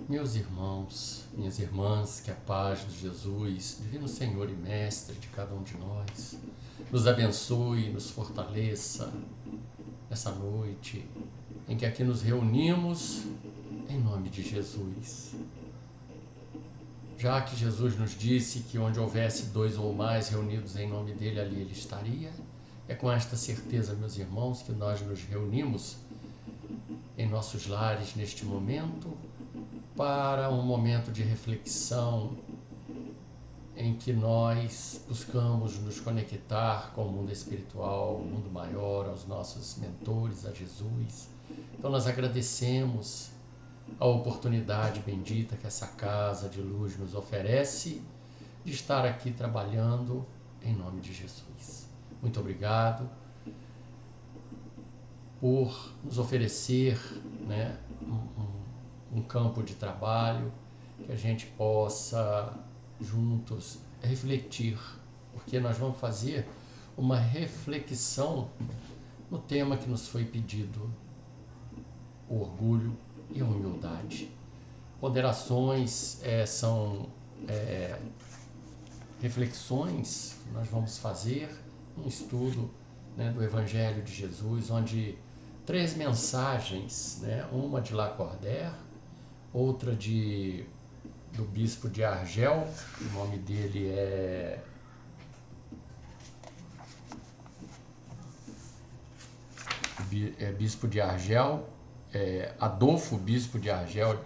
Meus irmãos, minhas irmãs, que a paz de Jesus, Divino Senhor e Mestre de cada um de nós, nos abençoe, nos fortaleça nessa noite em que aqui nos reunimos em nome de Jesus. Já que Jesus nos disse que onde houvesse 2 ou mais reunidos em nome dele, ali ele estaria, é com esta certeza, meus irmãos, que nós nos reunimos em nossos lares neste momento para um momento de reflexão em que nós buscamos nos conectar com o mundo espiritual, o mundo maior, aos nossos mentores, a Jesus. Então nós agradecemos a oportunidade bendita que essa casa de luz nos oferece de estar aqui trabalhando em nome de Jesus. Muito obrigado por nos oferecer, um campo de trabalho que a gente possa juntos refletir, porque nós vamos fazer uma reflexão no tema que nos foi pedido, o orgulho e a humildade. Ponderações são reflexões que nós vamos fazer, um estudo do Evangelho de Jesus, onde 3 mensagens, uma de Lacordaire, outra do bispo de Argel, o nome dele é bispo de Argel, Adolfo, bispo de Argel,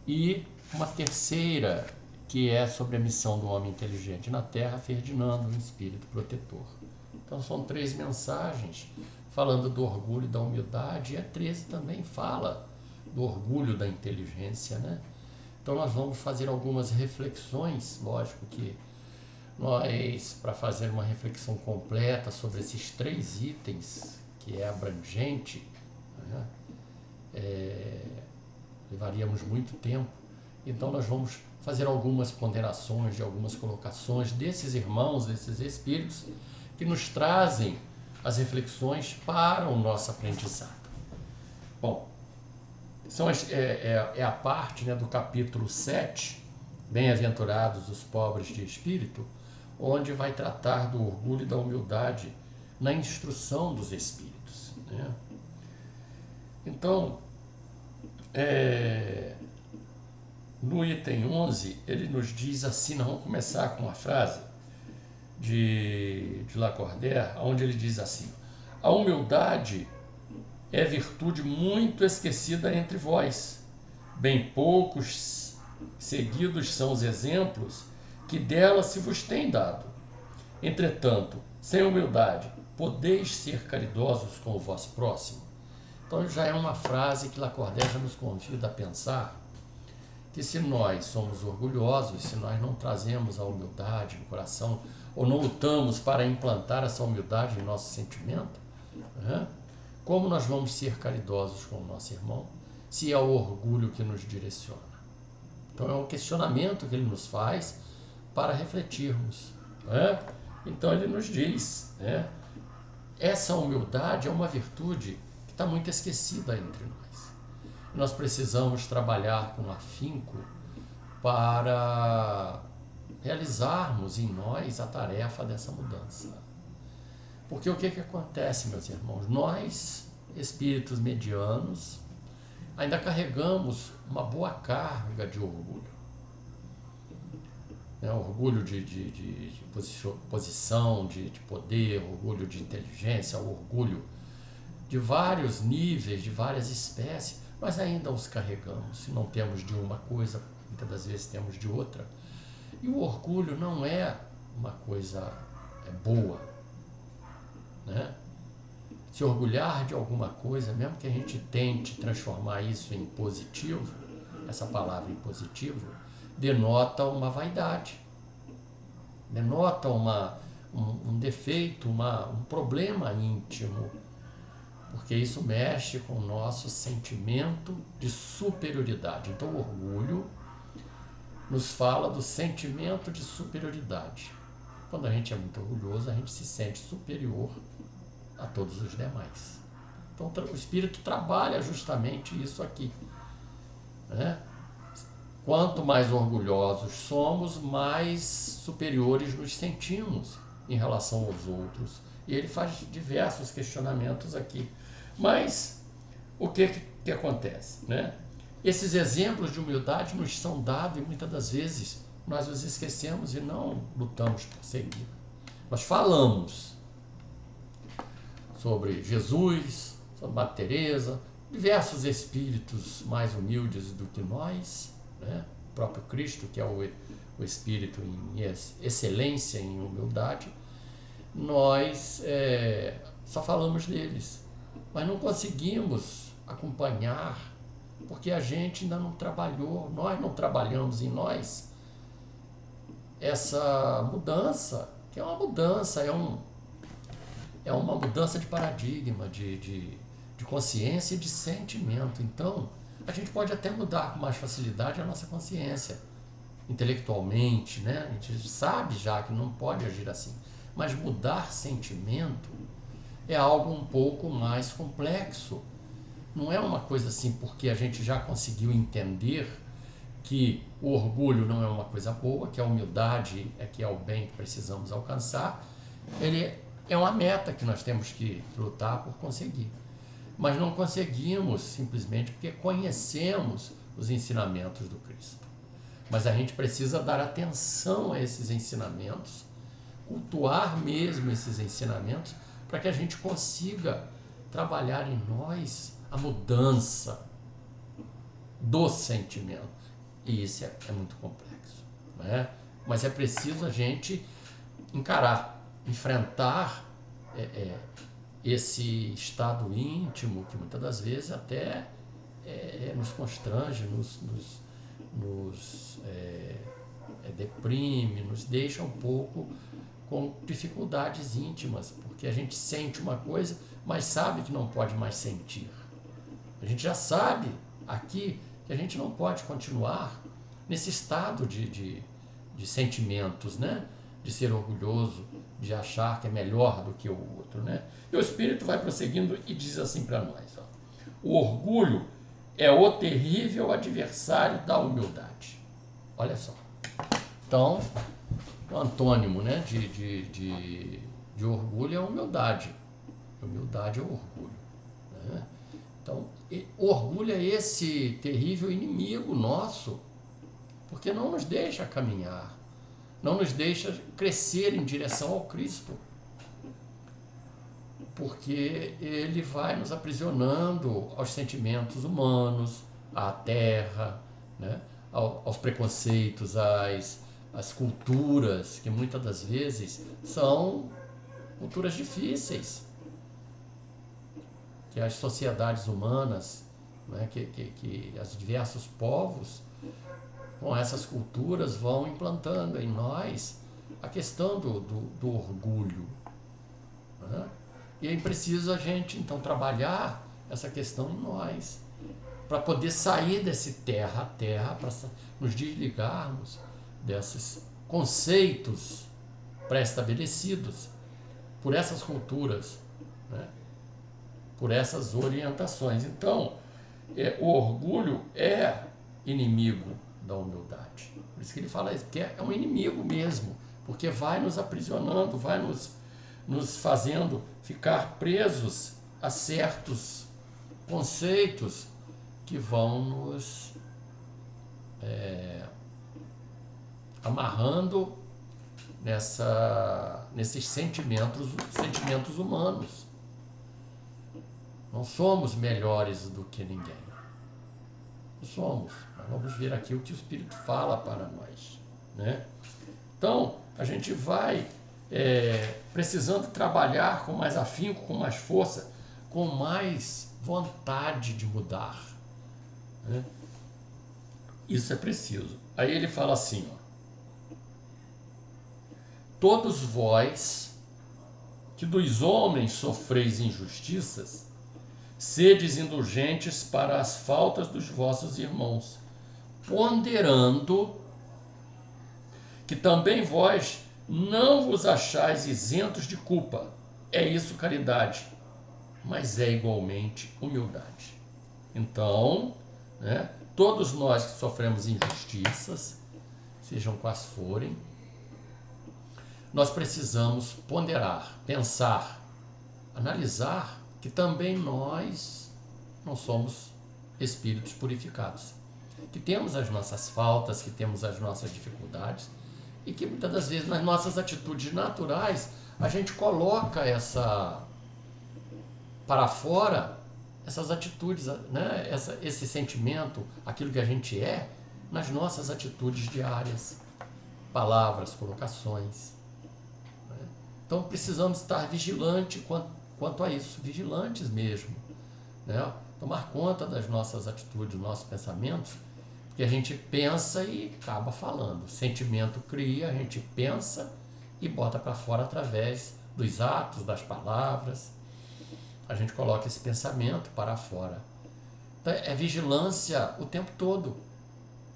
e uma terceira que é sobre a missão do homem inteligente na Terra, Ferdinando, um espírito protetor. Então são 3 mensagens falando do orgulho e da humildade, e a 13 também fala do orgulho da inteligência, Então nós vamos fazer algumas reflexões, lógico que nós, para fazer uma reflexão completa sobre esses 3 itens, que é abrangente, levaríamos muito tempo. Então nós vamos fazer algumas ponderações, de algumas colocações desses irmãos, desses espíritos, que nos trazem as reflexões para o nosso aprendizado. Bom, é a parte do capítulo 7, Bem-aventurados os pobres de espírito, onde vai tratar do orgulho e da humildade na instrução dos espíritos. Então, no item 11, ele nos diz assim, nós vamos começar com uma frase de Lacordaire, onde ele diz assim: a humildade é virtude muito esquecida entre vós. Bem poucos seguidos são os exemplos que dela se vos tem dado. Entretanto, sem humildade, podeis ser caridosos com o vosso próximo. Então já é uma frase que Lacordaire já nos convida a pensar que se nós somos orgulhosos, se nós não trazemos a humildade no coração, ou não lutamos para implantar essa humildade em nosso sentimento, como nós vamos ser caridosos com o nosso irmão, se é o orgulho que nos direciona? Então é um questionamento que ele nos faz para refletirmos. Então ele nos diz, essa humildade é uma virtude que está muito esquecida entre nós. Nós precisamos trabalhar com afinco para realizarmos em nós a tarefa dessa mudança. Porque o que acontece, meus irmãos? Nós, espíritos medianos, ainda carregamos uma boa carga de orgulho. Orgulho de posição, de poder, orgulho de inteligência, orgulho de vários níveis, de várias espécies, mas ainda os carregamos. Se não temos de uma coisa, muitas das vezes temos de outra. E o orgulho não é uma coisa boa. Se orgulhar de alguma coisa, mesmo que a gente tente transformar isso em positivo, essa palavra em positivo, denota uma vaidade, denota um defeito, um problema íntimo, porque isso mexe com o nosso sentimento de superioridade. Então o orgulho nos fala do sentimento de superioridade. Quando a gente é muito orgulhoso, a gente se sente superior a todos os demais. Então o espírito trabalha justamente isso aqui. né? Quanto mais orgulhosos somos, mais superiores nos sentimos em relação aos outros. E ele faz diversos questionamentos aqui. Mas o que acontece, né? Esses exemplos de humildade nos são dados e muitas das vezes nós os esquecemos e não lutamos por seguir. Nós falamos sobre Jesus, sobre Madre Teresa, diversos espíritos mais humildes do que nós, né? O próprio Cristo, que é o espírito em excelência, em humildade, nós só falamos deles, mas não conseguimos acompanhar, porque a gente ainda não trabalhou, nós não trabalhamos em nós essa mudança, que é uma mudança, é uma mudança de paradigma, de consciência e de sentimento. Então, a gente pode até mudar com mais facilidade a nossa consciência, intelectualmente, né? A gente sabe já que não pode agir assim. Mas mudar sentimento é algo um pouco mais complexo. Não é uma coisa assim porque a gente já conseguiu entender que o orgulho não é uma coisa boa, que a humildade é que é o bem que precisamos alcançar. Ele é uma meta que nós temos que lutar por conseguir. Mas não conseguimos simplesmente porque conhecemos os ensinamentos do Cristo. Mas a gente precisa dar atenção a esses ensinamentos, cultuar mesmo esses ensinamentos, para que a gente consiga trabalhar em nós a mudança do sentimento. E isso é muito complexo, né? Mas é preciso a gente encarar, enfrentar esse estado íntimo que muitas das vezes até nos constrange, nos deprime, nos deixa um pouco com dificuldades íntimas, porque a gente sente uma coisa, mas sabe que não pode mais sentir. A gente já sabe aqui que a gente não pode continuar nesse estado de sentimentos, né? De ser orgulhoso, de achar que é melhor do que o outro, né? E o Espírito vai prosseguindo e diz assim para nós, ó, o orgulho é o terrível adversário da humildade. Olha só. Então, o antônimo, né, de orgulho é humildade. Humildade é orgulho, né? Então, o orgulho é esse terrível inimigo nosso, porque não nos deixa caminhar, não nos deixa crescer em direção ao Cristo, porque ele vai nos aprisionando aos sentimentos humanos, à terra, né? Aos preconceitos, às culturas, que muitas das vezes são culturas difíceis, que as sociedades humanas, né, que os diversos povos, com essas culturas, vão implantando em nós a questão do orgulho, né? E é preciso a gente, então, trabalhar essa questão em nós, para poder sair desse terra a terra, para nos desligarmos desses conceitos pré-estabelecidos por essas culturas, né? Por essas orientações. Então, o orgulho é inimigo da humildade. Por isso que ele fala isso, porque é um inimigo mesmo, porque vai nos aprisionando, vai nos fazendo ficar presos a certos conceitos que vão nos amarrando nesses sentimentos humanos. Não somos melhores do que ninguém. Não somos. Mas vamos ver aqui o que o Espírito fala para nós, né? Então, a gente vai precisando trabalhar com mais afinco, com mais força, com mais vontade de mudar, né? Isso é preciso. Aí ele fala assim, ó, todos vós que dos homens sofreis injustiças, sedes indulgentes para as faltas dos vossos irmãos, ponderando que também vós não vos achais isentos de culpa. É isso caridade, mas é igualmente humildade. Então, né? Todos nós que sofremos injustiças, sejam quais forem, nós precisamos ponderar, pensar, analisar que também nós não somos espíritos purificados, que temos as nossas faltas, que temos as nossas dificuldades e que muitas das vezes nas nossas atitudes naturais a gente coloca para fora essas atitudes, né? Esse sentimento, aquilo que a gente é, nas nossas atitudes diárias, palavras, colocações. Né? Então precisamos estar vigilantes quanto a isso, vigilantes mesmo. Né? Tomar conta das nossas atitudes, dos nossos pensamentos, porque a gente pensa e acaba falando. O sentimento cria, a gente pensa e bota para fora através dos atos, das palavras. A gente coloca esse pensamento para fora. Então, é vigilância o tempo todo.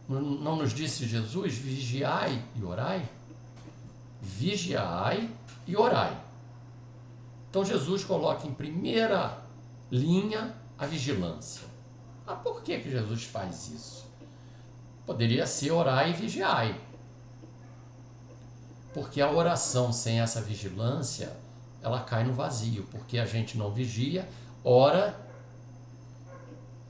Não nos disse Jesus, vigiai e orai? Vigiai e orai. Então Jesus coloca em primeira linha a vigilância. Mas por que Jesus faz isso? Poderia ser orai e vigiai. Porque a oração sem essa vigilância, ela cai no vazio, porque a gente não vigia, ora,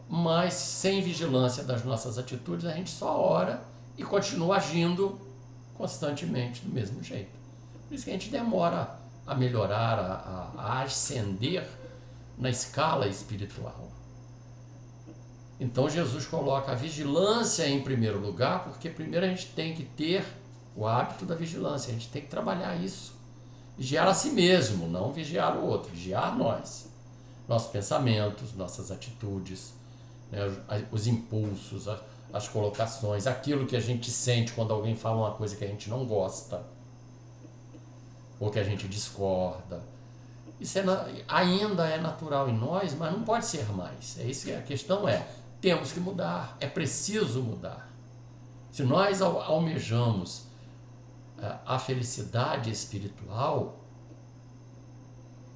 mas sem vigilância das nossas atitudes, a gente só ora e continua agindo constantemente do mesmo jeito. Por isso que a gente demora a melhorar, a ascender na escala espiritual. Então Jesus coloca a vigilância em primeiro lugar, porque primeiro a gente tem que ter o hábito da vigilância, a gente tem que trabalhar isso. Vigiar a si mesmo, não vigiar o outro, vigiar nós. Nossos pensamentos, nossas atitudes, né, os impulsos, as colocações, aquilo que a gente sente quando alguém fala uma coisa que a gente não gosta, ou que a gente discorda. Isso ainda é natural em nós, mas não pode ser mais. É isso que a questão é. Temos que mudar, é preciso mudar. Se nós almejamos a felicidade espiritual,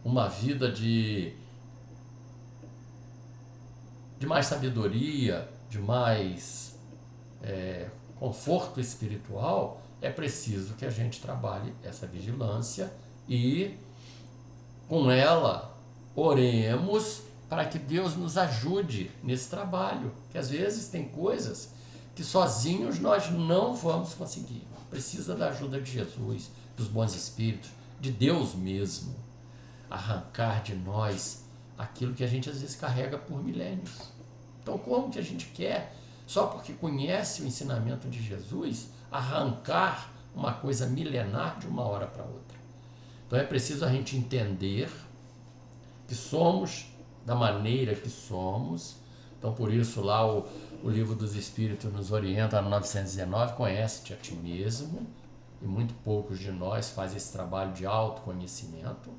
uma vida de mais sabedoria, de mais conforto espiritual, é preciso que a gente trabalhe essa vigilância e, com ela, oremos para que Deus nos ajude nesse trabalho, que às vezes tem coisas que sozinhos nós não vamos conseguir. Precisa da ajuda de Jesus, dos bons espíritos, de Deus mesmo, arrancar de nós aquilo que a gente às vezes carrega por milênios. Então, como que a gente quer, só porque conhece o ensinamento de Jesus, arrancar uma coisa milenar de uma hora para outra? Então é preciso a gente entender que somos da maneira que somos. Então, por isso lá o Livro dos Espíritos nos orienta no 919, conhece-te a ti mesmo, e muito poucos de nós fazem esse trabalho de autoconhecimento,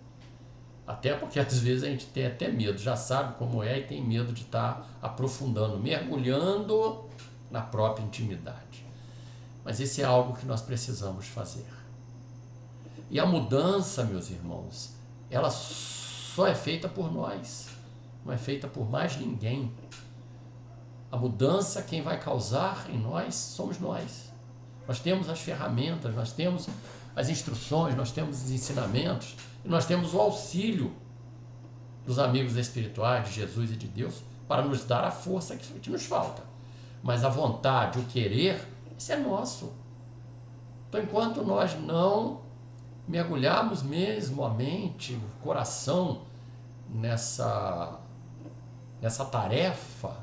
até porque às vezes a gente tem até medo, já sabe como é e tem medo de estar aprofundando, mergulhando na própria intimidade. Mas isso é algo que nós precisamos fazer. E a mudança, meus irmãos, ela só é feita por nós, não é feita por mais ninguém. A mudança, quem vai causar em nós, somos nós. Nós temos as ferramentas, nós temos as instruções, nós temos os ensinamentos, e nós temos o auxílio dos amigos espirituais, de Jesus e de Deus, para nos dar a força que nos falta. Mas a vontade, o querer, isso é nosso. Então, enquanto nós não mergulharmos mesmo a mente, o coração nessa tarefa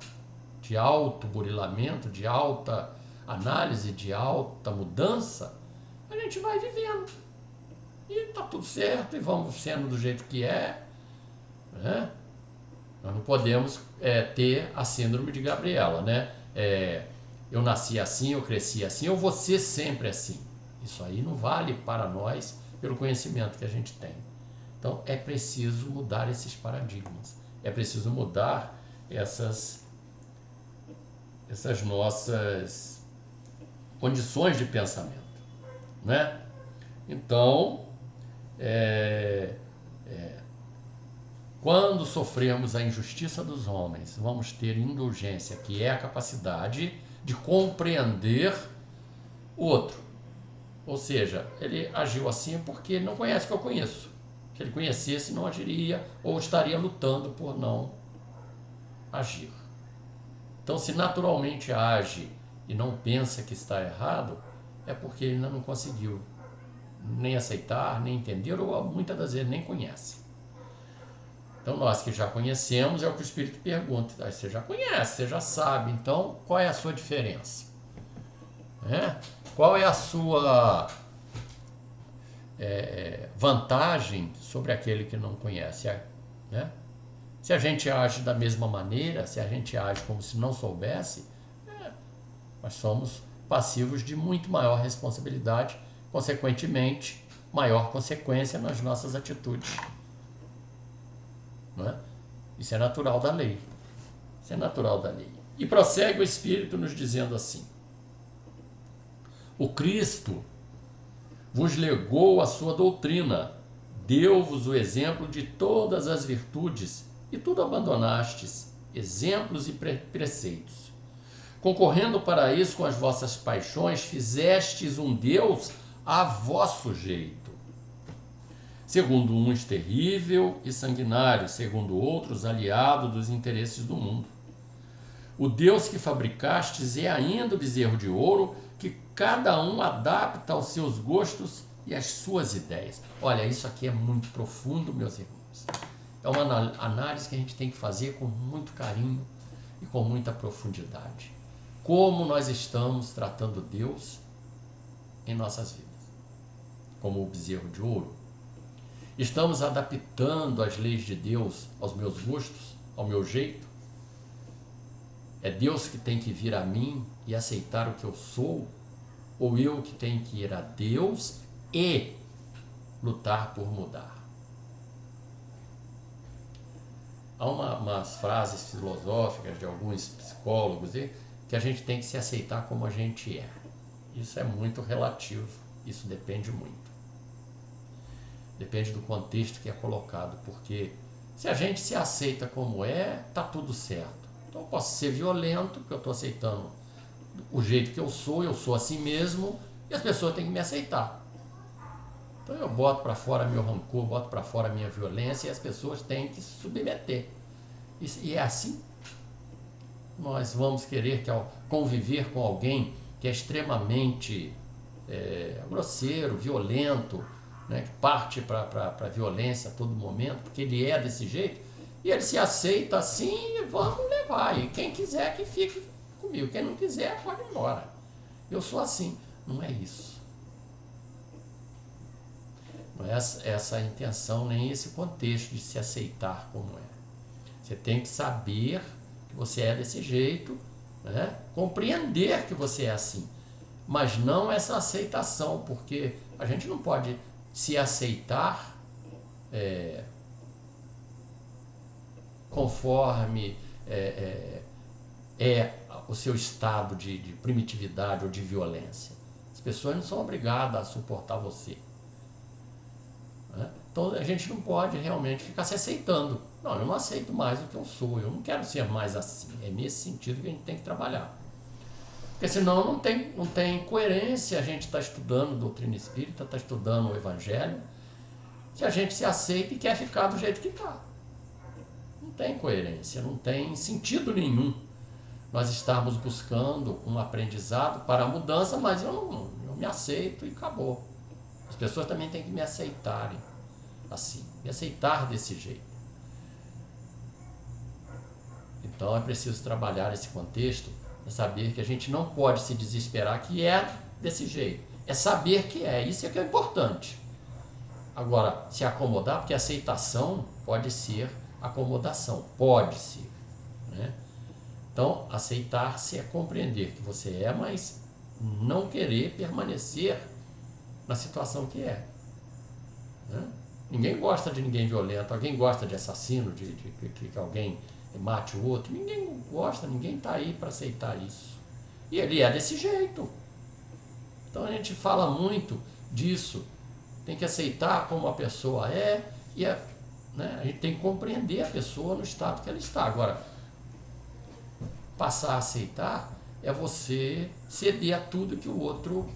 de auto-burilamento, de alta análise, de alta mudança, a gente vai vivendo. E tá tudo certo, e vamos sendo do jeito que é. Né? Nós não podemos ter a síndrome de Gabriela, né? Eu nasci assim, eu cresci assim, eu vou ser sempre assim. Isso aí não vale para nós pelo conhecimento que a gente tem. Então é preciso mudar esses paradigmas, é preciso mudar essas nossas condições de pensamento, né? Então Quando sofrermos a injustiça dos homens, vamos ter indulgência, que é a capacidade de compreender o outro. Ou seja, ele agiu assim porque ele não conhece o que eu conheço. Se ele conhecesse, não agiria ou estaria lutando por não agir. Então, se naturalmente age e não pensa que está errado, é porque ele ainda não conseguiu nem aceitar, nem entender, ou muitas das vezes nem conhece. Então, nós que já conhecemos, é o que o Espírito pergunta. Ah, você já conhece, você já sabe, então qual é a sua diferença? Qual é a sua vantagem sobre aquele que não conhece? Né? Se a gente age da mesma maneira, se a gente age como se não soubesse, nós somos passivos de muito maior responsabilidade, consequentemente, maior consequência nas nossas atitudes. Não é? Isso é natural da lei. Isso é natural da lei. E prossegue o Espírito nos dizendo assim: o Cristo vos legou a sua doutrina, deu-vos o exemplo de todas as virtudes, e tudo abandonastes, exemplos e preceitos. Concorrendo para isso com as vossas paixões, fizestes um Deus a vosso jeito. Segundo uns terrível e sanguinário, segundo outros aliado dos interesses do mundo. O Deus que fabricastes é ainda o bezerro de ouro, que cada um adapta aos seus gostos e às suas ideias. Olha, isso aqui é muito profundo, meus irmãos. É uma análise que a gente tem que fazer com muito carinho e com muita profundidade. Como nós estamos tratando Deus em nossas vidas? Como o bezerro de ouro? Estamos adaptando as leis de Deus aos meus gostos, ao meu jeito? É Deus que tem que vir a mim e aceitar o que eu sou? Ou eu que tenho que ir a Deus e lutar por mudar? Há umas frases filosóficas de alguns psicólogos que a gente tem que se aceitar como a gente é. Isso é muito relativo, isso depende muito. Depende do contexto que é colocado, porque se a gente se aceita como é, tá tudo certo. Então eu posso ser violento, porque eu estou aceitando o jeito que eu sou assim mesmo, e as pessoas têm que me aceitar. Então eu boto para fora meu rancor, boto para fora minha violência, e as pessoas têm que se submeter. E é assim. Nós vamos querer conviver com alguém que é extremamente grosseiro, violento, né, que parte para a violência a todo momento, porque ele é desse jeito, e ele se aceita assim, e vamos levar. E quem quiser que fique comigo, quem não quiser pode ir embora. Eu sou assim. Não é isso. Não é essa a intenção, nem esse contexto de se aceitar como é. Você tem que saber que você é desse jeito, né? Compreender que você é assim, mas não essa aceitação, porque a gente não pode se aceitar conforme o seu estado de primitividade ou de violência. As pessoas não são obrigadas a suportar você. Né? Então a gente não pode realmente ficar se aceitando. Não, eu não aceito mais o que eu sou, eu não quero ser mais assim. É nesse sentido que a gente tem que trabalhar. Porque senão não tem coerência. A gente está estudando doutrina espírita, está estudando o evangelho, se a gente se aceita e quer ficar do jeito que está. Não tem coerência, não tem sentido nenhum nós estarmos buscando um aprendizado para a mudança, mas eu me aceito e acabou. As pessoas também têm que me aceitarem assim, me aceitar desse jeito. Então é preciso trabalhar esse contexto, é saber que a gente não pode se desesperar que é desse jeito. É saber que é, isso é que é importante. Agora, se acomodar, porque aceitação pode ser acomodação, pode ser. Né? Então, aceitar-se é compreender que você é, mas não querer permanecer na situação que é. Né? Ninguém gosta de ninguém violento, alguém gosta de assassino, de que alguém mate o outro. Ninguém gosta, ninguém está aí para aceitar isso. E ele é desse jeito. Então a gente fala muito disso. Tem que aceitar como a pessoa é e né? A gente tem que compreender a pessoa no estado que ela está. Agora, passar a aceitar é você ceder a tudo que o outro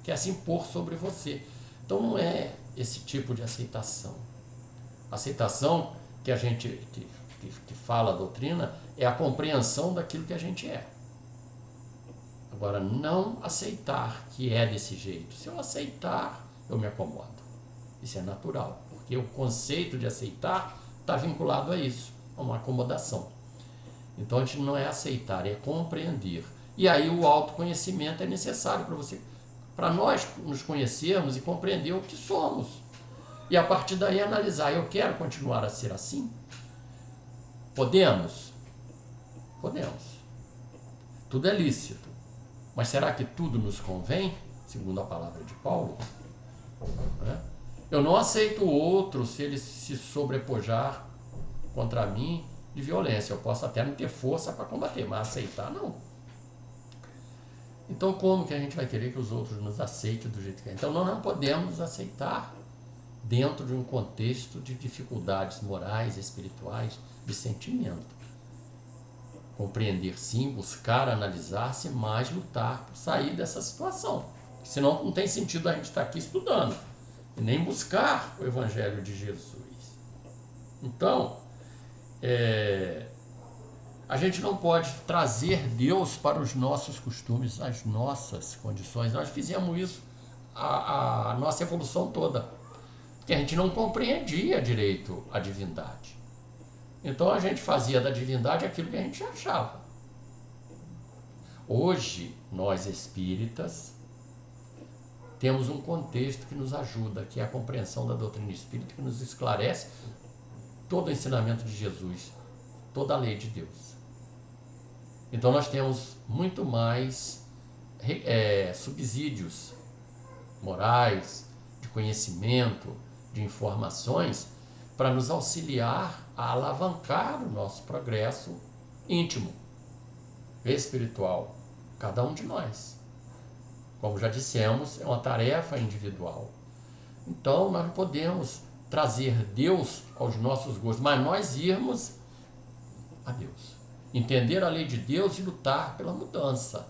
quer se impor sobre você. Então não é esse tipo de aceitação. A aceitação que a gente que fala a doutrina é a compreensão daquilo que a gente é. Agora, não aceitar que é desse jeito. Se eu aceitar, eu me acomodo. Isso é natural, porque o conceito de aceitar está vinculado a isso, a uma acomodação. Então a gente não é aceitar, é compreender. E aí o autoconhecimento é necessário para nós nos conhecermos e compreender o que somos. E a partir daí analisar, eu quero continuar a ser assim? Podemos? Podemos. Tudo é lícito. Mas será que tudo nos convém? Segundo a palavra de Paulo. Né? Eu não aceito o outro se ele se sobrepujar contra mim de violência. Eu posso até não ter força para combater, mas aceitar não. Então como que a gente vai querer que os outros nos aceitem do jeito que é? Então nós não podemos aceitar dentro de um contexto de dificuldades morais, espirituais, de sentimento. Compreender sim, buscar analisar-se, mas lutar por sair dessa situação. Senão não tem sentido a gente estar aqui estudando e nem buscar o Evangelho de Jesus. Então, a gente não pode trazer Deus para os nossos costumes, as nossas condições. Nós fizemos isso a nossa evolução toda, porque a gente não compreendia direito a divindade. Então a gente fazia da divindade aquilo que a gente achava. Hoje, nós espíritas, temos um contexto que nos ajuda, que é a compreensão da doutrina espírita, que nos esclarece todo o ensinamento de Jesus, toda a lei de Deus. Então nós temos muito mais subsídios morais, de conhecimento, de informações, para nos auxiliar a alavancar o nosso progresso íntimo, espiritual, cada um de nós. Como já dissemos, é uma tarefa individual. Então nós não podemos trazer Deus aos nossos gostos, mas nós irmos a Deus. Entender a lei de Deus e lutar pela mudança.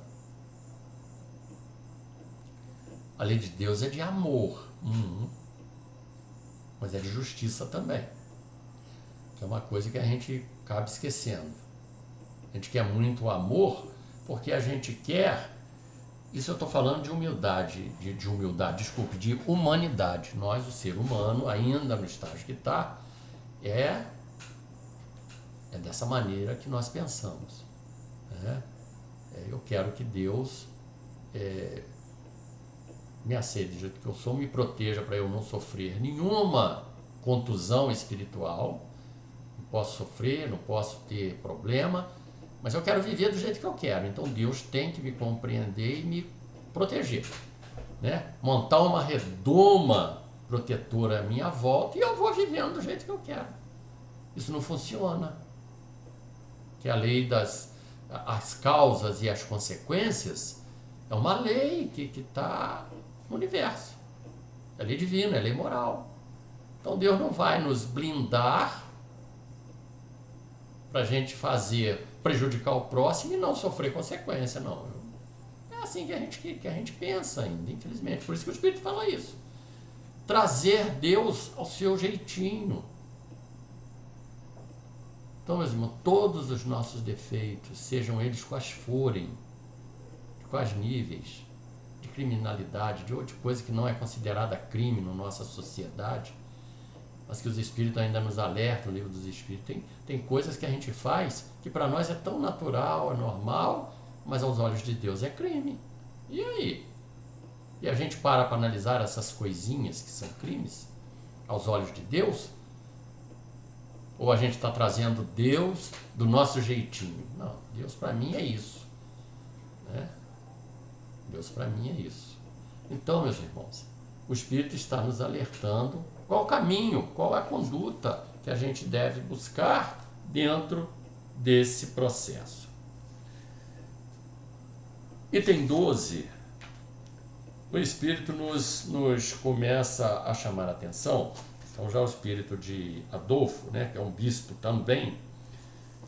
A lei de Deus é de amor, mas é de justiça também. Que é uma coisa que a gente acaba esquecendo. A gente quer muito amor porque a gente quer, isso eu estou falando de humildade, de humanidade. Nós, o ser humano, ainda no estágio que está, é dessa maneira que nós pensamos. Né? Eu quero que Deus me aceite do jeito que eu sou, me proteja para eu não sofrer nenhuma contusão espiritual. Não posso sofrer, não posso ter problema, mas eu quero viver do jeito que eu quero. Então Deus tem que me compreender e me proteger, né? Montar uma redoma protetora à minha volta e eu vou vivendo do jeito que eu quero. Isso não funciona. Que a lei as causas e as consequências é uma lei que está no universo. É lei divina, é lei moral. Então Deus não vai nos blindar para a gente prejudicar o próximo e não sofrer consequência, não. É assim que a gente pensa ainda, infelizmente. Por isso que o Espírito fala isso. Trazer Deus ao seu jeitinho. Então, meus irmãos, todos os nossos defeitos, sejam eles quais forem, de quais níveis, de criminalidade, de coisa que não é considerada crime na nossa sociedade, mas que os Espíritos ainda nos alertam, o livro dos Espíritos, tem coisas que a gente faz que para nós é tão natural, é normal, mas aos olhos de Deus é crime. E aí? E a gente para analisar essas coisinhas que são crimes aos olhos de Deus? Ou a gente está trazendo Deus do nosso jeitinho? Não, Deus para mim é isso. Né? Deus para mim é isso. Então, meus irmãos, o Espírito está nos alertando qual o caminho, qual a conduta que a gente deve buscar dentro desse processo. Item 12, o Espírito nos começa a chamar a atenção Então já o espírito de Adolfo, né, que é um bispo também,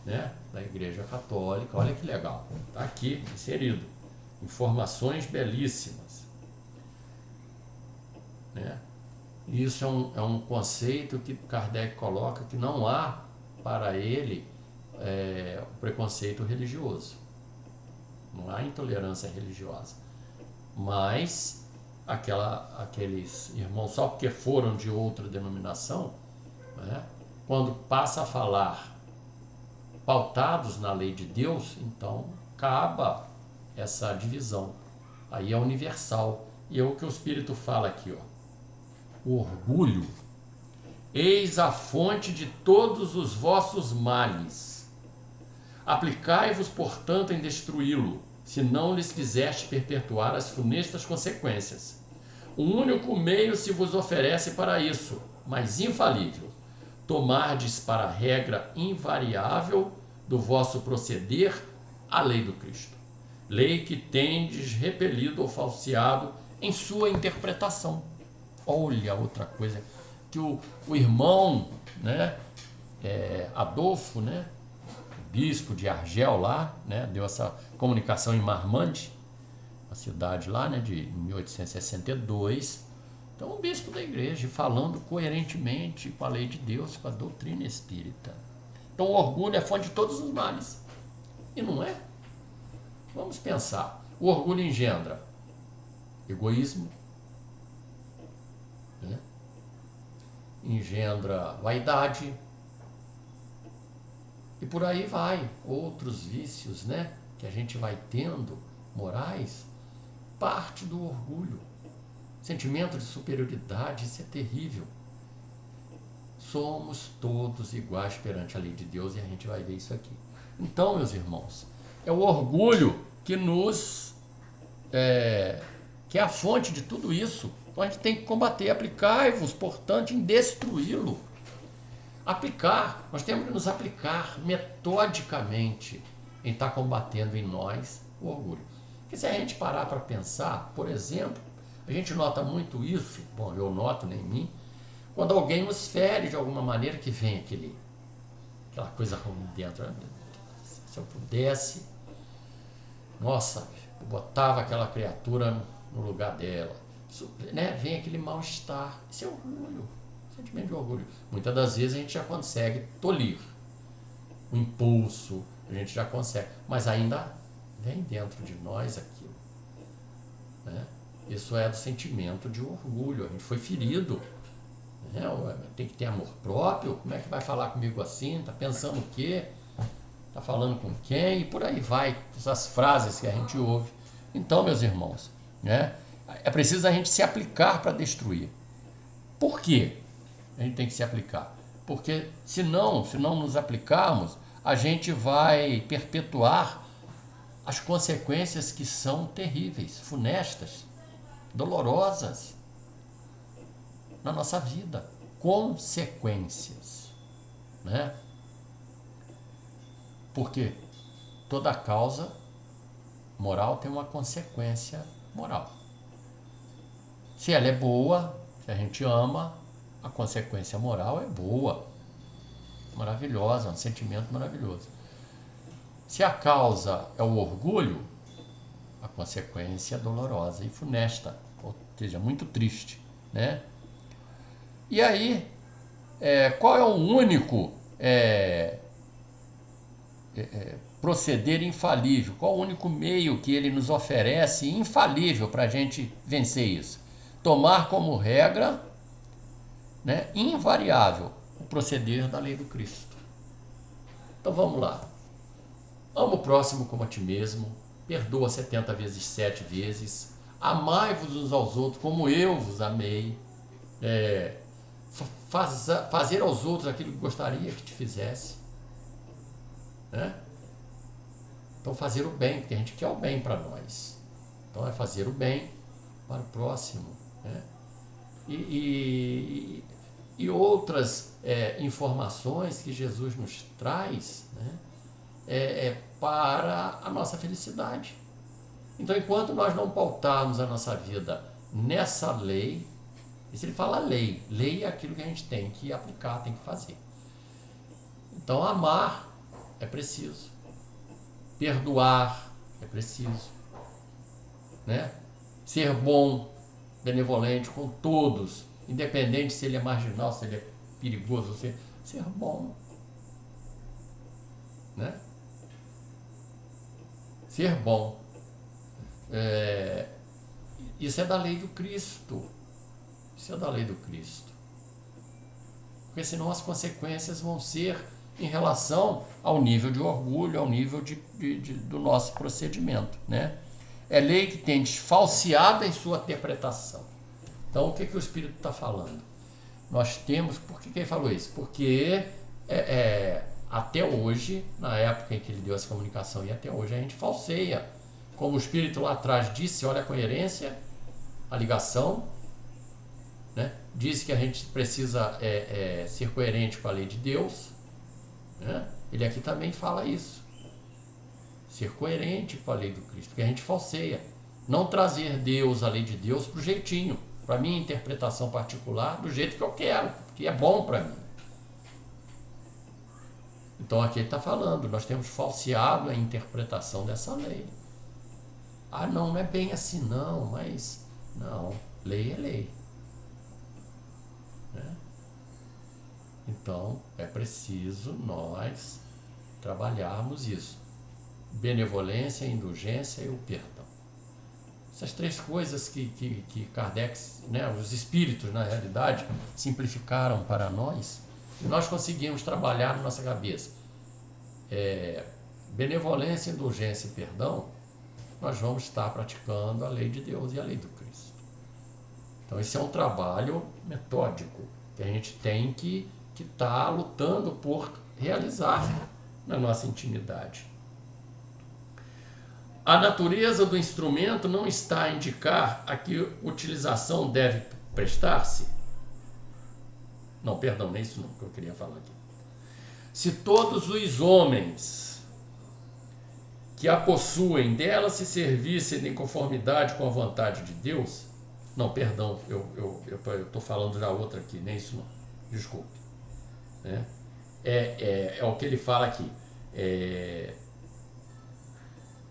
né, da Igreja Católica, olha que legal, está aqui inserido, informações belíssimas, né? Isso é um conceito que Kardec coloca que não há para ele o preconceito religioso, não há intolerância religiosa, mas aqueles irmãos, só porque foram de outra denominação, né, quando passa a falar pautados na lei de Deus, então acaba essa divisão, aí é universal, e é o que o Espírito fala aqui, ó. O orgulho, eis a fonte de todos os vossos males. Aplicai-vos, portanto, em destruí-lo, se não lhes quiseste perpetuar as funestas consequências. Um único meio se vos oferece para isso, mas infalível. Tomardes para a regra invariável do vosso proceder a lei do Cristo. Lei que tendes repelido ou falseado em sua interpretação. Olha outra coisa, que o irmão, né, Adolfo, né, bispo de Argel lá, né, deu essa comunicação em Marmande, a cidade lá, né, de 1862. Então, um bispo da igreja falando coerentemente com a lei de Deus, com a doutrina espírita. Então, o orgulho é fonte de todos os males. E não é? Vamos pensar. O orgulho engendra egoísmo, né? Engendra vaidade, e por aí vai, outros vícios, né, que a gente vai tendo, morais, parte do orgulho. Sentimento de superioridade, isso é terrível. Somos todos iguais perante a lei de Deus, e a gente vai ver isso aqui. Então, meus irmãos, é o orgulho que que é a fonte de tudo isso. Então a gente tem que combater. Aplicai-vos, portanto, em destruí-lo. Aplicar, nós temos que nos aplicar metodicamente em estar combatendo em nós o orgulho. Porque se a gente parar para pensar, por exemplo, a gente nota muito isso, bom, eu noto em mim, quando alguém nos fere de alguma maneira, que vem aquela coisa ruim dentro. Se eu pudesse, nossa, eu botava aquela criatura no lugar dela. Isso, né, vem aquele mal-estar. Isso é orgulho, sentimento de orgulho. Muitas das vezes a gente já consegue tolir o impulso, a gente já consegue, mas ainda vem dentro de nós aquilo, né? Isso é do sentimento de orgulho. A gente foi ferido, né? Tem que ter amor próprio. Como é que vai falar comigo assim? Tá pensando o quê? Tá falando com quem? E por aí vai, essas frases que a gente ouve. Então, meus irmãos, né, é preciso a gente se aplicar para destruir. Por quê? A gente tem que se aplicar. Porque se não nos aplicarmos, a gente vai perpetuar as consequências que são terríveis, funestas, dolorosas na nossa vida. Consequências, né? Porque toda causa moral tem uma consequência moral. Se ela é boa, se a gente ama, a consequência moral é boa, maravilhosa, um sentimento maravilhoso. Se a causa é o orgulho, a consequência é dolorosa e funesta, ou seja, muito triste, né? E aí, qual é o único proceder infalível? Qual o único meio que ele nos oferece infalível para a gente vencer isso? Tomar como regra, né, invariável, o proceder da lei do Cristo. Então vamos lá. Ama o próximo como a ti mesmo, perdoa 70 vezes 7 vezes, amai-vos uns aos outros como eu vos amei, fazer aos outros aquilo que gostaria que te fizesse, né? Então fazer o bem, porque a gente quer o bem para nós. Então é fazer o bem para o próximo, né? E outras informações que Jesus nos traz, né, para a nossa felicidade. Então, enquanto nós não pautarmos a nossa vida nessa lei, E se ele fala lei, lei é aquilo que a gente tem que aplicar, tem que fazer. Então amar é preciso, perdoar é preciso, né? Ser bom, benevolente com todos, independente se ele é marginal, se ele é perigoso, ser bom, né? Ser bom. Isso é da lei do Cristo. Isso é da lei do Cristo. Porque senão as consequências vão ser em relação ao nível de orgulho, ao nível do nosso procedimento, né? É lei que tem desfalseada em sua interpretação. Então, o que o Espírito está falando? Nós temos... Por que ele falou isso? Porque até hoje, na época em que ele deu essa comunicação, e até hoje a gente falseia. Como o Espírito lá atrás disse, olha a coerência, a ligação, né? Diz que a gente precisa ser coerente com a lei de Deus, né? Ele aqui também fala isso. Ser coerente com a lei do Cristo, porque a gente falseia. Não trazer Deus, a lei de Deus, para o jeitinho, para a minha interpretação particular, do jeito que eu quero, que é bom para mim. Então aqui ele está falando, nós temos falseado a interpretação dessa lei. Ah, não é bem assim não, mas... Não, lei é lei. Né? Então é preciso nós trabalharmos isso. Benevolência, indulgência e o perdão. Essas três coisas que Kardec, né, os espíritos na realidade, simplificaram para nós, e nós conseguimos trabalhar na nossa cabeça. Benevolência, indulgência e perdão, nós vamos estar praticando a lei de Deus e a lei do Cristo. Então esse é um trabalho metódico que a gente tem que estar lutando por realizar na nossa intimidade. A natureza do instrumento não está a indicar a que utilização deve prestar-se? Não, perdão, não é isso não que eu queria falar aqui. Se todos os homens que a possuem dela se servissem em conformidade com a vontade de Deus... Não, perdão, eu estou falando já outra aqui, nem isso não, desculpe. Né? É o que ele fala aqui.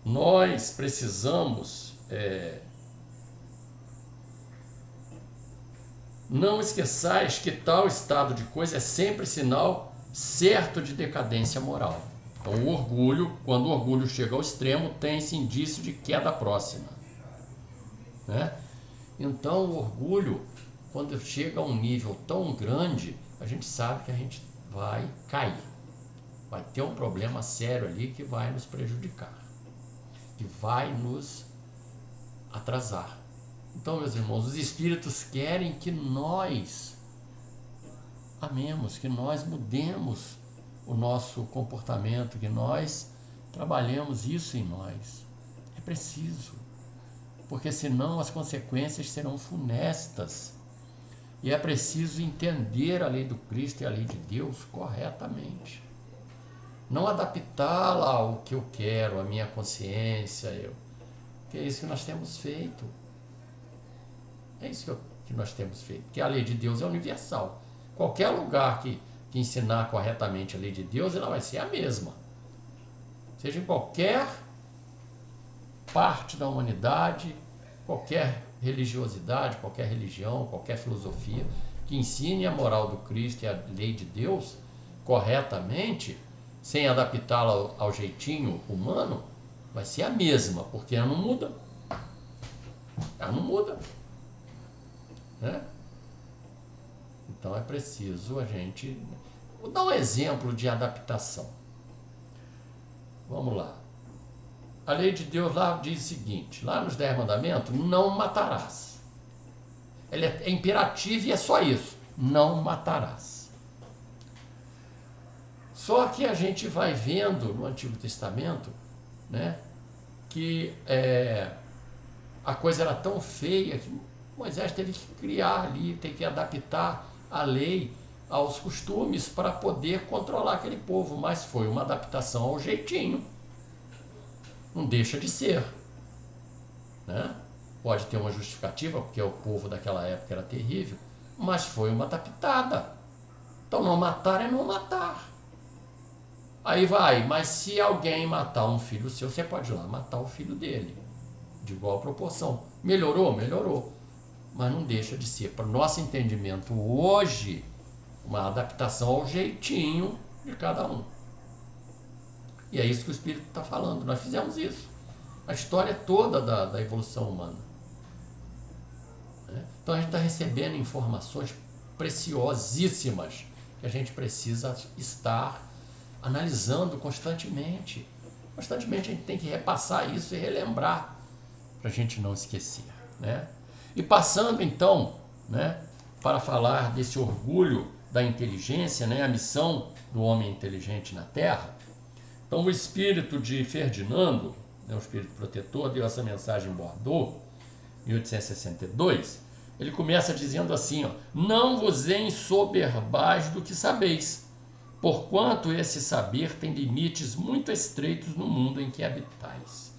Nós precisamos... não esqueçais que tal estado de coisa é sempre sinal certo de decadência moral. Então o orgulho, quando o orgulho chega ao extremo, tem esse indício de queda próxima. Né? Então o orgulho, quando chega a um nível tão grande, a gente sabe que a gente vai cair. Vai ter um problema sério ali que vai nos prejudicar, que vai nos atrasar. Então, meus irmãos, os espíritos querem que nós amemos, que nós mudemos o nosso comportamento, que nós trabalhemos isso em nós. É preciso, porque senão as consequências serão funestas. E é preciso entender a lei do Cristo e a lei de Deus corretamente. Não adaptá-la ao que eu quero, à minha consciência, que é isso que nós temos feito. É isso que nós temos feito. Porque a lei de Deus é universal. Qualquer lugar que ensinar corretamente a lei de Deus, ela vai ser a mesma. Seja em qualquer parte da humanidade, qualquer religiosidade, qualquer religião, qualquer filosofia que ensine a moral do Cristo e a lei de Deus corretamente, sem adaptá-la ao jeitinho humano, vai ser a mesma, porque ela não muda. Ela não muda. Né? Então é preciso a gente... Vou dar um exemplo de adaptação. Vamos lá. A lei de Deus lá diz o seguinte, lá nos 10 mandamentos, não matarás. Ele é imperativo e é só isso, não matarás. Só que a gente vai vendo no Antigo Testamento, né, que a coisa era tão feia que Moisés teve que criar ali, teve que adaptar a lei aos costumes para poder controlar aquele povo, mas foi uma adaptação ao jeitinho. Não deixa de ser. Né? Pode ter uma justificativa, porque o povo daquela época era terrível, mas foi uma adaptada. Então não matar é não matar. Aí vai, mas se alguém matar um filho seu, você pode ir lá matar o filho dele, de igual proporção. Melhorou? Melhorou. Mas não deixa de ser, para o nosso entendimento hoje, uma adaptação ao jeitinho de cada um. E é isso que o Espírito está falando. Nós fizemos isso. A história toda da evolução humana. Então a gente está recebendo informações preciosíssimas que a gente precisa estar analisando constantemente. Constantemente a gente tem que repassar isso e relembrar para a gente não esquecer, né? E passando então, né, para falar desse orgulho da inteligência, né, a missão do homem inteligente na Terra. Então o espírito de Ferdinando, né, o espírito protetor, deu essa mensagem em Bordeaux, em 1862. Ele começa dizendo assim, ó, não vos ensoberbais do que sabeis, porquanto esse saber tem limites muito estreitos no mundo em que habitais.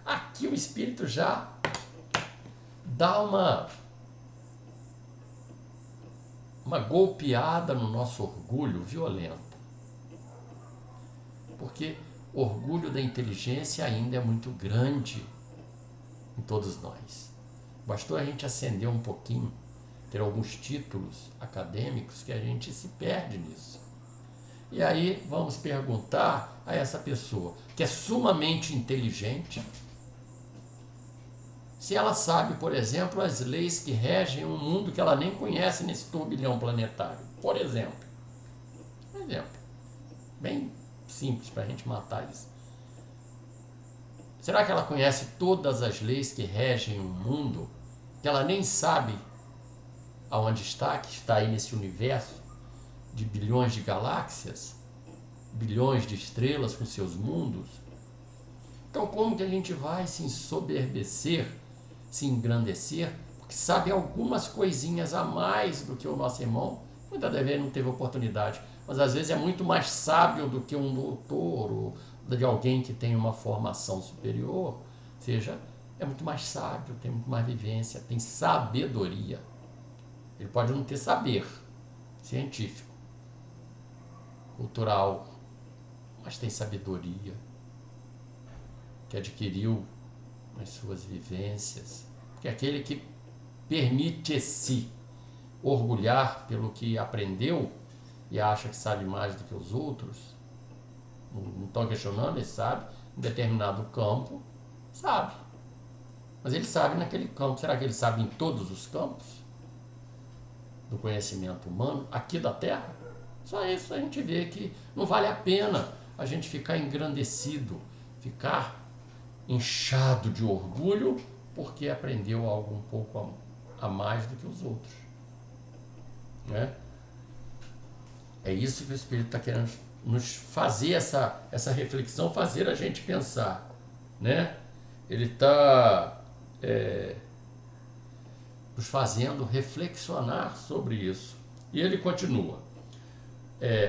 Aqui o Espírito já dá uma golpeada no nosso orgulho violenta. Porque o orgulho da inteligência ainda é muito grande em todos nós. Bastou a gente acender um pouquinho, ter alguns títulos acadêmicos que a gente se perde nisso. E aí vamos perguntar a essa pessoa que é sumamente inteligente se ela sabe, por exemplo, as leis que regem um mundo que ela nem conhece nesse turbilhão planetário. Por exemplo. Um exemplo. Bem simples para a gente matar isso. Será que ela conhece todas as leis que regem o mundo que ela nem sabe aonde está, que está aí nesse universo de bilhões de galáxias, bilhões de estrelas com seus mundos? Então como que a gente vai se ensoberbecer, se engrandecer, porque sabe algumas coisinhas a mais do que o nosso irmão? Muitas vezes não teve oportunidade, mas às vezes é muito mais sábio do que um doutor ou de alguém que tem uma formação superior, ou seja, é muito mais sábio, tem muito mais vivência, tem sabedoria. Ele pode não ter saber científico, cultural, mas tem sabedoria que adquiriu nas suas vivências, porque aquele que permite-se orgulhar pelo que aprendeu e acha que sabe mais do que os outros, não estão questionando, ele sabe, em determinado campo, sabe. Mas ele sabe naquele campo. Será que ele sabe em todos os campos do conhecimento humano, aqui da Terra? Só isso a gente vê que não vale a pena a gente ficar engrandecido, ficar inchado de orgulho porque aprendeu algo um pouco a mais do que os outros, né? É isso que o Espírito está querendo nos fazer essa reflexão, fazer a gente pensar, né? Ele está nos fazendo reflexionar sobre isso. E ele continua.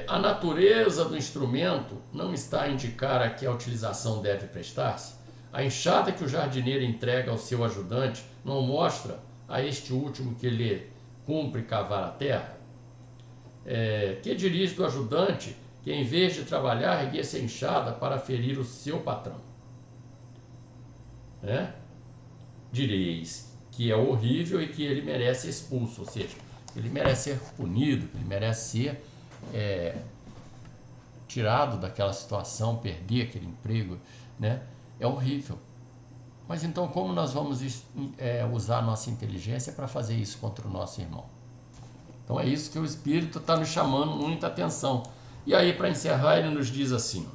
A natureza do instrumento não está a indicar a que a utilização deve prestar-se. A enxada que o jardineiro entrega ao seu ajudante não mostra a este último que lhe cumpre cavar a terra? Que dirige do ajudante que, em vez de trabalhar, erguesse a enxada para ferir o seu patrão? Direis que é horrível e que ele merece ser expulso, ou seja, ele merece ser punido, ele merece ser tirado daquela situação, perder aquele emprego, né? É horrível. Mas então como nós vamos usar a nossa inteligência para fazer isso contra o nosso irmão? Então é isso que o Espírito está nos chamando muita atenção. E aí, para encerrar, ele nos diz assim: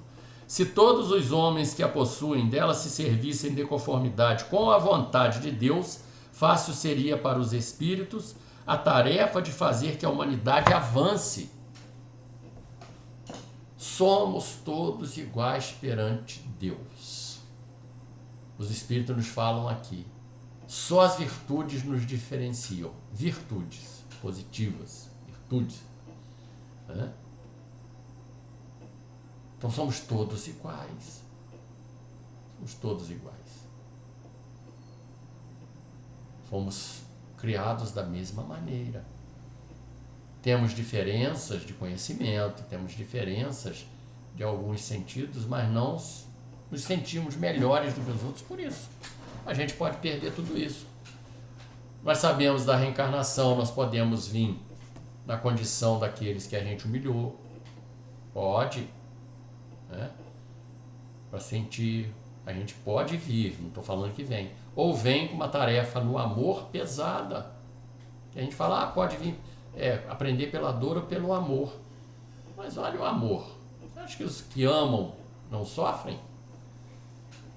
se todos os homens que a possuem dela se servissem de conformidade com a vontade de Deus, fácil seria para os espíritos a tarefa de fazer que a humanidade avance. Somos todos iguais perante Deus. Os espíritos nos falam aqui. Só as virtudes nos diferenciam. Virtudes positivas, virtudes. Então somos todos iguais. Somos todos iguais. Fomos criados da mesma maneira. temos diferenças de conhecimento, temos diferenças de alguns sentidos, mas não nos sentimos melhores do que os outros por isso. A gente pode perder tudo isso. Nós sabemos da reencarnação, nós podemos vir na condição daqueles que a gente humilhou. Pode, né? Para sentir, a gente pode vir, não estou falando que vem. Ou vem com uma tarefa no amor pesada. Que a gente fala, pode vir aprender pela dor ou pelo amor. Mas olha o amor. Você acha que os que amam não sofrem?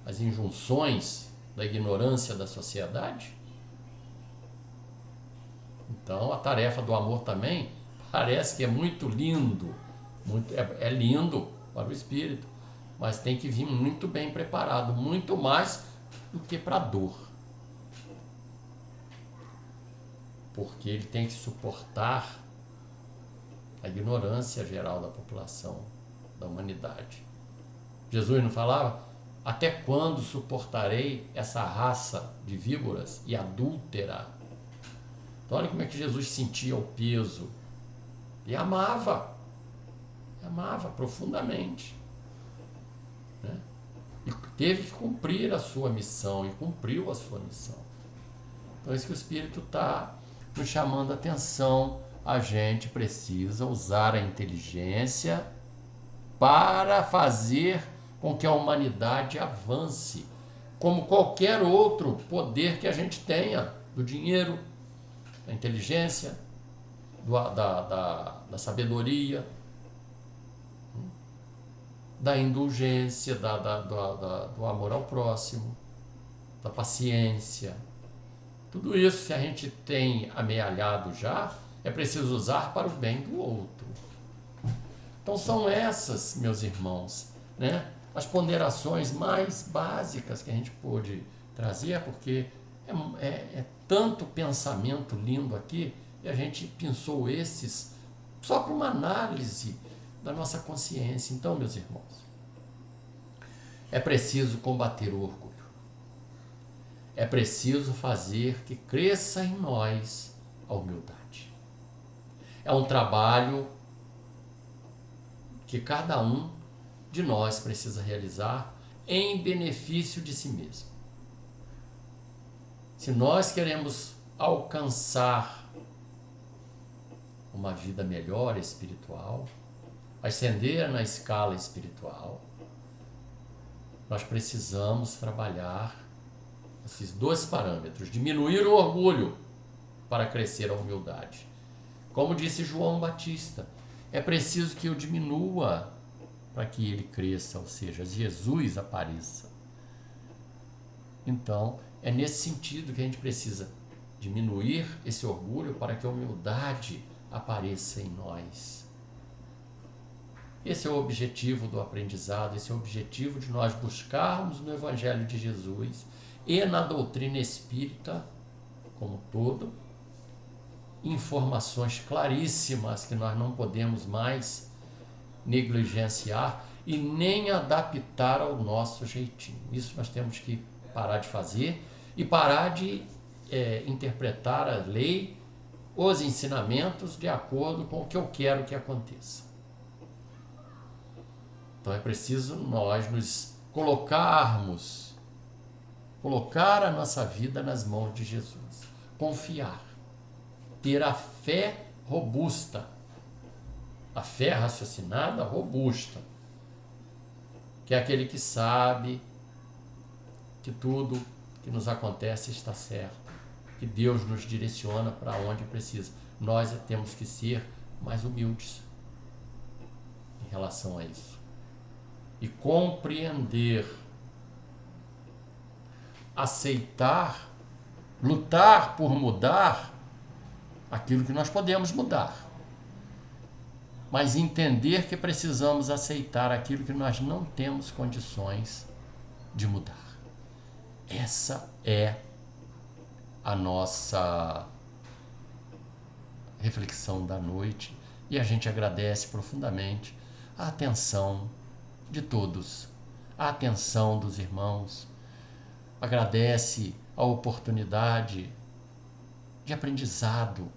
As injunções da ignorância da sociedade? Então a tarefa do amor também parece que é muito lindo, é lindo para o espírito, mas tem que vir muito bem preparado, muito mais do que para a dor. Porque ele tem que suportar a ignorância geral da população, da humanidade. Jesus não falava? Até quando suportarei essa raça de víboras e adúltera? Então olha como é que Jesus sentia o peso. E amava profundamente. Né? E teve que cumprir a sua missão, e cumpriu a sua missão. Então é isso que o Espírito está nos chamando a atenção. A gente precisa usar a inteligência para fazer com que a humanidade avance, como qualquer outro poder que a gente tenha, do dinheiro, da inteligência, da sabedoria, da indulgência, do amor ao próximo, da paciência. Tudo isso, se a gente tem amealhado já, é preciso usar para o bem do outro. Então são essas, meus irmãos, né, as ponderações mais básicas que a gente pôde trazer, porque é tanto pensamento lindo aqui, e a gente pensou esses só para uma análise da nossa consciência. Então, meus irmãos, é preciso combater o orgulho. É preciso fazer que cresça em nós a humildade. É um trabalho que cada um de nós precisa realizar em benefício de si mesmo. Se nós queremos alcançar uma vida melhor espiritual, ascender na escala espiritual, nós precisamos trabalhar esses dois parâmetros, diminuir o orgulho para crescer a humildade. Como disse João Batista, é preciso que eu diminua para que ele cresça, ou seja, Jesus apareça. Então, é nesse sentido que a gente precisa diminuir esse orgulho para que a humildade apareça em nós. Esse é o objetivo do aprendizado, esse é o objetivo de nós buscarmos no Evangelho de Jesus e na doutrina espírita, como um todo, informações claríssimas que nós não podemos mais negligenciar e nem adaptar ao nosso jeitinho. Isso nós temos que parar de fazer e parar de interpretar a lei, os ensinamentos de acordo com o que eu quero que aconteça. Então é preciso nós nos colocar a nossa vida nas mãos de Jesus, confiar, ter a fé robusta, a fé raciocinada robusta, que é aquele que sabe que tudo que nos acontece está certo, que Deus nos direciona para onde precisa. Nós temos que ser mais humildes em relação a isso e compreender, aceitar, lutar por mudar aquilo que nós podemos mudar, mas entender que precisamos aceitar aquilo que nós não temos condições de mudar. Essa é a nossa reflexão da noite e a gente agradece profundamente a atenção de todos, a atenção dos irmãos, agradece a oportunidade de aprendizado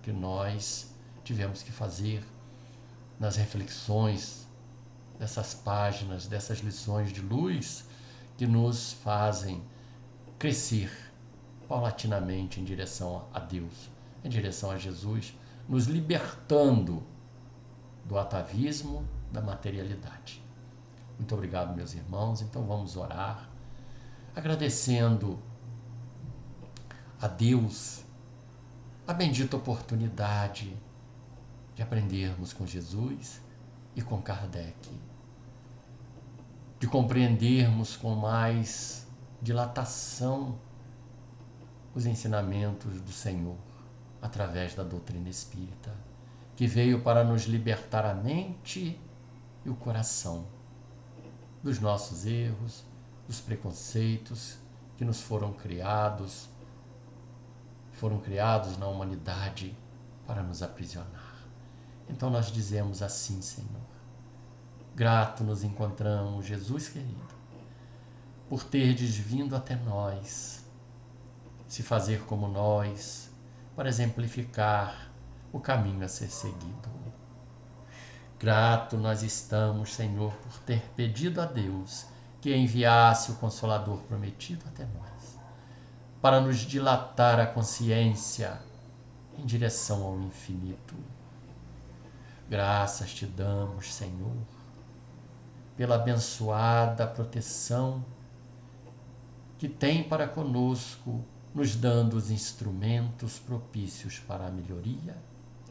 que nós tivemos que fazer nas reflexões dessas páginas, dessas lições de luz que nos fazem crescer paulatinamente em direção a Deus, em direção a Jesus, nos libertando do atavismo, da materialidade. Muito obrigado, meus irmãos. Então vamos orar, agradecendo a Deus a bendita oportunidade de aprendermos com Jesus e com Kardec, de compreendermos com mais dilatação os ensinamentos do Senhor através da doutrina espírita, que veio para nos libertar a mente e o coração dos nossos erros, dos preconceitos que nos foram criados na humanidade para nos aprisionar. Então nós dizemos assim, Senhor, grato nos encontramos, Jesus querido, por terdes vindo até nós, se fazer como nós, para exemplificar o caminho a ser seguido. Grato nós estamos, Senhor, por ter pedido a Deus que enviasse o Consolador prometido até nós, para nos dilatar a consciência em direção ao infinito. Graças te damos, Senhor, pela abençoada proteção que tem para conosco, nos dando os instrumentos propícios para a melhoria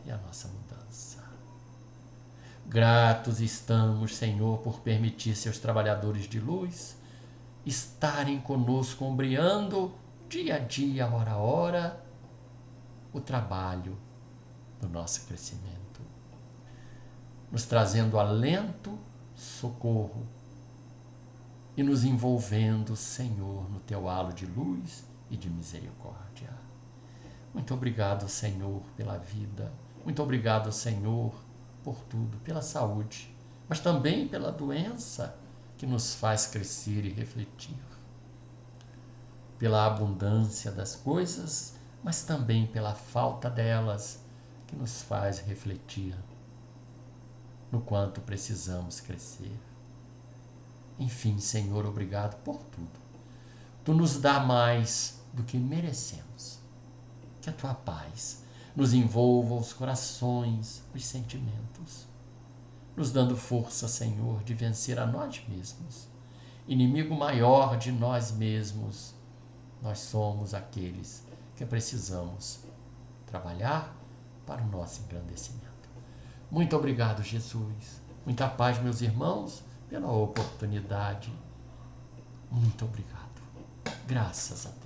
e a nossa mudança. Gratos estamos, Senhor, por permitir seus trabalhadores de luz estarem conosco, ombreando dia a dia, hora a hora, o trabalho do nosso crescimento, nos trazendo alento, socorro e nos envolvendo, Senhor, no teu halo de luz e de misericórdia. Muito obrigado, Senhor, pela vida. Muito obrigado, Senhor, por tudo, pela saúde, mas também pela doença que nos faz crescer e refletir. Pela abundância das coisas, mas também pela falta delas, que nos faz refletir no quanto precisamos crescer. Enfim, Senhor, obrigado por tudo. Tu nos dá mais do que merecemos. Que a tua paz nos envolva os corações, os sentimentos, nos dando força, Senhor, de vencer a nós mesmos. Inimigo maior de nós mesmos, nós somos aqueles que precisamos trabalhar para o nosso engrandecimento. Muito obrigado, Jesus. Muita paz, meus irmãos, pela oportunidade. Muito obrigado. Graças a Deus.